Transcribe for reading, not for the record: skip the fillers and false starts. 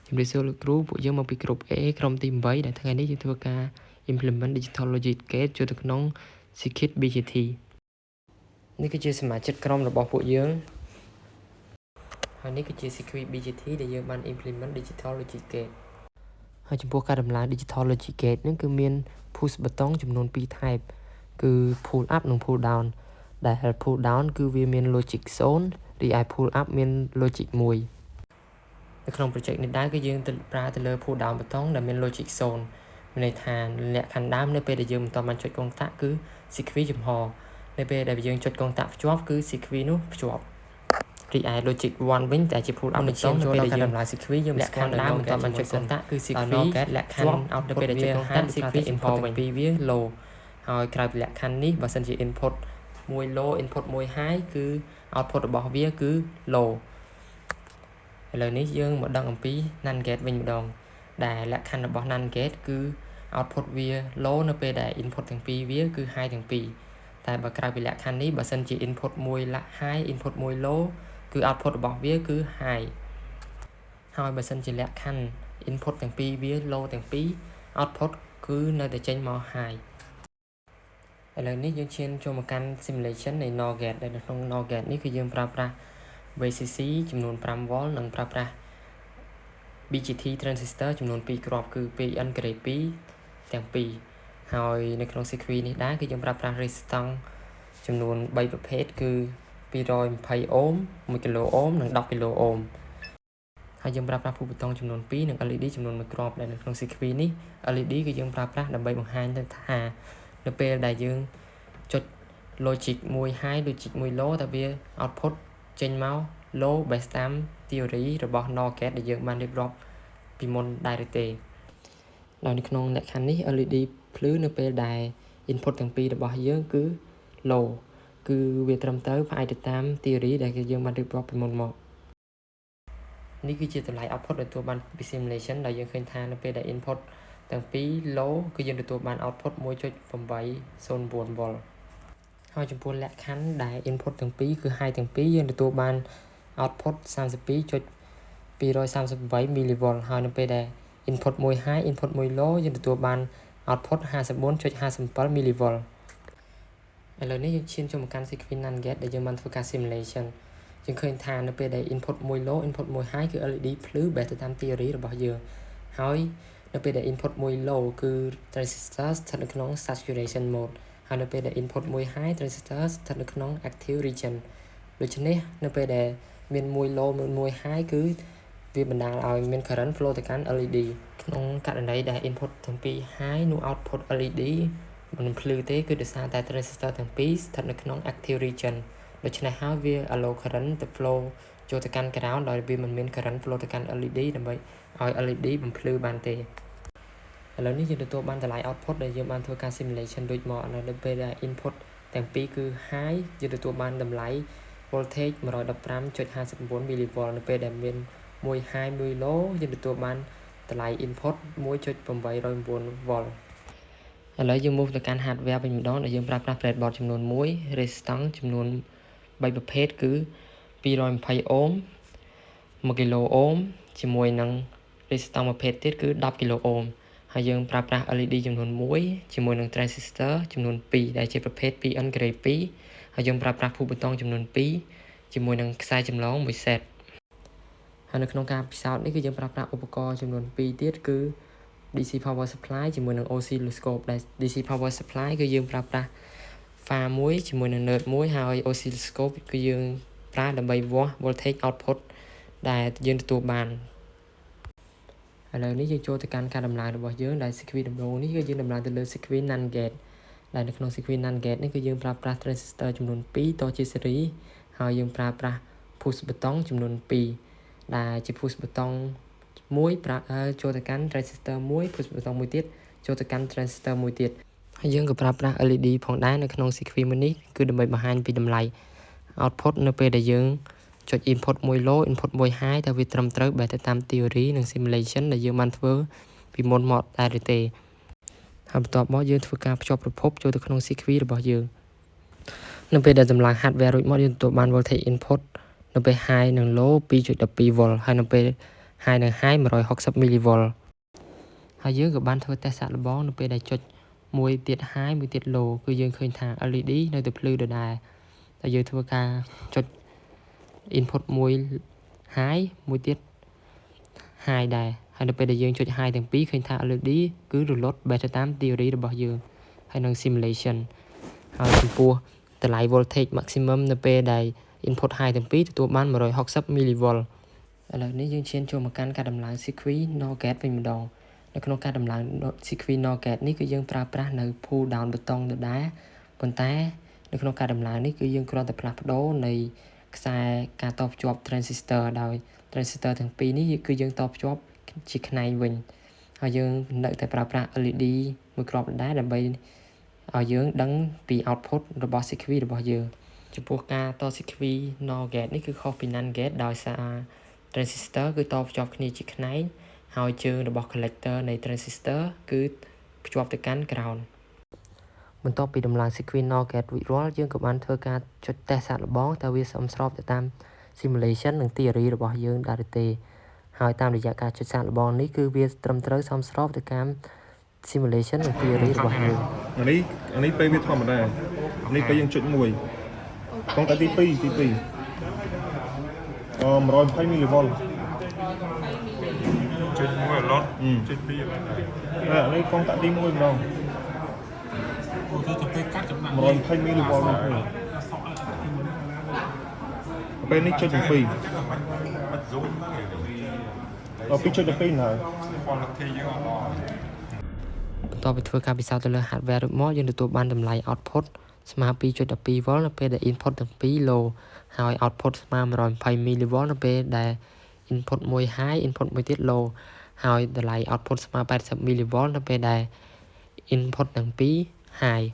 ជំរាបសួរលោកគ្រូពួកយើងមកពីក្រុម A ក្រុមទី8ដែលថ្ងៃនេះយើងធ្វើការ implement digital logic gate ចូលទៅក្នុង Scikit BGT នេះគឺជាសមាជិកក្រុមរបស់ពួកយើងហើយនេះគឺជា Scikit BGT ដែលយើងបាន implement digital logic gate ហើយចំពោះការដំឡើង digital logic gate នឹងគឺមាន push button ចំនួន2 type គឺ pull up និង pull down ដែល pull down គឺវាមាន logic 0 រីឯ pull up មាន logic 1នៅក្នុង project នេះដែរគឺយើងប្រើទៅលើ pull down button ដែលមាន logic 0មានន័យថាលក្ខខណ្ឌដើមនៅពេលដែលយើងមិនទាន់បានចុចកងតាក់គឺ Scikit ចំហនៅពេលដែលយើងចុចកងតាក់ភ្ជាប់គឺ Scikit នោះភ្ជាប់រីឯ logic 1 វិញតែជា pull up button នៅពេលដែលយើងដំឡើង Scikit យើងមិនស្គាល់ដើមមិនទាន់បានចុចកងតាក់គឺ Scikit លក្ខខណ្ឌនៅពេលដែលចុចកងតាក់ Scikit import វិញពីវា low ហើយក្រៅពីលក្ខខណ្ឌនេះបើសិនជា input 1 low input 1 high គឺ output របស់វាគឺ lowឥឡូវនេះយើងមកដឹងអំពី NAND gate វិញម្ដងដែលលក្ខខណ្ឌរបស់ NAND gate គឺ output វា low នៅពេលដែល input ទាំងពីរវាគឺ high ទាំងពីរតែបើក្រៅពីលក្ខខណ្ឌនេះបើសិនជា input 1 high input 1 low គឺ output របស់វាគឺ high ហើយបើសិនជាលក្ខខណ្ឌ input ទាំងពីរវា low ទាំងពីរ output គឺនៅតែចេញមក high ឥឡូវនេះយើងឈានចូលមកកាន់ simulation នៃ NOR gate ដែលនៅក្នុង NOR gate នេះគឺយើងប្រើប្រាស់ VCC ចំនួន 5V និងប្រើប្រាស់ BGT transistor ចំនួន2គ្រាប់គឺ PN grade 2ទាំងពីរហើយនៅក្នុង Scikit នេះដែរគឺយើងប្រើប្រាស់ resistance ចំនួន3ប្រភេទគឺ220អូម1គីឡូអូមនិង10គីឡូអូមហើយយើងប្រើប្រាស់ push button ចំនួន2និង LED ចំនួន1គ្រាប់ដែលនៅក្នុង Scikit នេះ LED គឺយើងប្រើប្រាស់ដើម្បីបង្ហាញទៅថានៅពេលដែលយើងចុច logic 1 high logic 1 low តើវា output ចេញមក low based តាម theory របស់ NOR gate ដែលយើងបានរៀបរាប់ពីមុនដែរឬទេដោយនៅក្នុងលក្ខខណ្ឌនេះ LED ភ្លឺនៅពេលដែល input ទាំងពីររបស់យើងគឺ low គឺវាត្រឹមត្រូវផ្អែកទៅតាម theory ដែលយើងបានរៀបរាប់ពីមុនមកនេះគឺជាតម្លៃ output ដែលទទួលបានពី simulation ដែលយើងឃើញថានៅពេលដែល input ទាំងពីរ low គឺយើងទទួលបាន output 1.809V ហើយចំពោះលក្ខខណ្ឌដែល input ទាំងពីរគឺ high ទាំងពីរយើងទទួលបាន output 32.238 mV ហើយនៅពេលដែល input 1 high input 1 low យើងទទួលបាន output 54.57 mV ឥឡូវនេះយើងឈានចូលមកកាន់ Scikit NAND gate ដែលយើងបានធ្វើការ simulation យើងឃើញថានៅពេលដែល input 1 low input 1 high គឺ LED ភ្លឺ based ទៅតាម theory របស់យើងហើយនៅពេលដែល input 1 low គឺ transistor ស្ថិតនៅក្នុង saturation mode ហើយនៅពេលដែល input 1 high transistor ស្ថិតនៅក្នុង active region ដូច្នេះនៅពេលដែលមាន1 low និង1 high គឺវាបណ្ដាលឲ្យមាន current flow ទៅកាន់ LED ក្នុងករណីដែល input ទាំងពីរ high នោះ output LED មិនភ្លឺទេគឺដោយសារតែ transistor ទាំងពីរស្ថិតនៅក្នុង active region ដូច្នេះហើយវា allow current ទៅ flow ចូលទៅកាន់ ground ដោយវាមិនមាន current flow ទៅកាន់ LED ដើម្បីឲ្យ LED បំភ្លឺបានទេឥឡូវនេះយើងទទួលបានតម្លៃ output ដែលយើងបានធ្វើការ simulation ដូចមកនៅពេលដែល input ទាំងពីរគឺ high យើងទទួលបានតម្លៃ voltage 115.59 mV នៅពេលដែលមាន1 high 1 low យើងទទួលបានតម្លៃ input 1.809V ឥឡូវយើង move ទៅកាន់ hardware វិញម្ដងដែលយើងប្រើប្រាស់ breadboard ចំនួន1 resistance ចំនួន3ប្រភេទគឺ220អូម1គីឡូអូមជាមួយនឹង resistance ប្រភេទទៀតគឺ10គីឡូអូមហើយយើងប្រើប្រាស់ LED ចំនួន1ជាមួយនឹង transistor ចំនួន2ដែលជាប្រភេទ PN grade 2ហើយយើងប្រើប្រាស់ push button ចំនួន2ជាមួយនឹងខ្សែចម្លង1 set ហើយនៅក្នុងការពិសោធន៍នេះគឺយើងប្រើប្រាស់ឧបករណ៍ចំនួន2ទៀតគឺ DC power supply ជាមួយនឹង oscilloscope ដែល DC power supply គឺយើងប្រើប្រាស់ pha មួយជាមួយនឹង node មួយហើយ oscilloscope គឺយើងប្រើដើម្បីវាស់ voltage output ដែលយើងទទួលបានឥឡូវនេះយើងចូលទៅកាន់ការដំឡើងរបស់យើងដែល Scikit ដំបូងនេះគឺយើងដំឡើងទៅលើ Scikit NAND gate ដែលនៅក្នុង Scikit NAND gate នេះគឺយើងប្រើប្រាស់ transistor ចំនួន2តជា series ហើយយើងប្រើប្រាស់ push button ចំនួន2ដែលជា push button មួយចូលទៅកាន់ transistor មួយ push button មួយទៀតចូលទៅកាន់ transistor មួយទៀតហើយយើងក៏ប្រើប្រាស់ LED ផងដែរនៅក្នុង Scikit មួយនេះគឺដើម្បីបង្ហាញពីតម្លៃ output នៅពេលដែលយើងចុច input 1 low input 1 high តើវាត្រឹមត្រូវបែបទៅតាម theory និង simulation ដែលយើងបានធ្វើពីមុនមកដែរឬទេហើយបន្ទាប់មកយើងធ្វើការភ្ជាប់ប្រភពចូលទៅក្នុង Scikit របស់យើងនៅពេលដែលតម្លើង hardware រួចមកយើងទទួលបាន voltage input នៅពេល high និង low 2.12V ហើយនៅពេល high និង high 160 mV ហើយយើងក៏បានធ្វើតេស្តសាកល្បងនៅពេលដែលចុចមួយទៀត high មួយទៀត low គឺយើងឃើញថា LED នៅតែភ្លឺដដែលតែយើងធ្វើការចុច input មួយ high មួយទៀត high ដែរហើយនៅពេលដែលយើងចុច high ទាំងពីរឃើញថា LED គឺរលត់បែបទៅតាម theory របស់យើងហើយនឹង simulation ហើយចំពោះតម្លៃ voltage maximum នៅពេលដែល input high ទាំងពីរទទួលបាន160 mV ឥឡូវនេះយើងឈានចូលមកកាន់ការដំឡើង circuit NOR gate វិញម្ដងនៅក្នុងការដំឡើង circuit NOR gate នេះគឺយើងប្រើប្រាស់នៅ pull down ប៊ូតុងដដែលប៉ុន្តែនៅក្នុងការដំឡើងនេះគឺយើងគ្រាន់តែផ្លាស់ប្ដូរនៃខ្សែការតភ្ជាប់ transistor ដោយ transistor ទាំងពីរនេះគឺយើងតភ្ជាប់ជាខ្នែងវិញហើយយើងនៅតែប្រើប្រាស់ LED មួយគ្រាប់ដដែលដើម្បីឲ្យយើងដឹងពី output របស់ circuit របស់យើងចំពោះការត circuit NOR gate នេះគឺខុសពី NAND gate ដោយសារ transistor គឺតភ្ជាប់គ្នាជាខ្នែងហើយជើងរបស់ collector នៃ transistor គឺភ្ជាប់ទៅកាន់ ground បន្ទាប់ពីដំឡើង circuit NOR gate រួចរាល់យើងក៏បានធ្វើការចុចតេស្តសាកល្បងតើវាសមស្របទៅតាម simulation និង theory របស់យើងដែរឬទេហើយតាមរយៈការចុចសាកល្បងនេះគឺវាត្រឹមត្រូវសមស្របទៅតាម simulation និង theory របស់យើងអានេះពេលវាធម្មតានេះពេលយើងចុច1កងតែទី2 120 mV ចុច1ឡុតចុច2ឡុតអានេះកងតាក់ទី1ម្ដងអូទៅពេលកាត់ចំណាំ120 mV នេះពេលនេះចុច7បាត់ zoom ដល់ពីចុច12ហើយ quality យើងអត់ល្អបន្ទាប់ពីធ្វើការពិសោធន៍ទៅលើ hardware រួចមកយើងទទួលបានតម្លៃ output ស្មើ 2.12V នៅពេលដែល input ទាំងពីរ low ហើយ output ស្មើ120 mV នៅពេលដែល input មួយ high input មួយទៀត low ហើយតម្លៃ output ស្មើ80 mV នៅពេលដែល input ទាំងពីរ high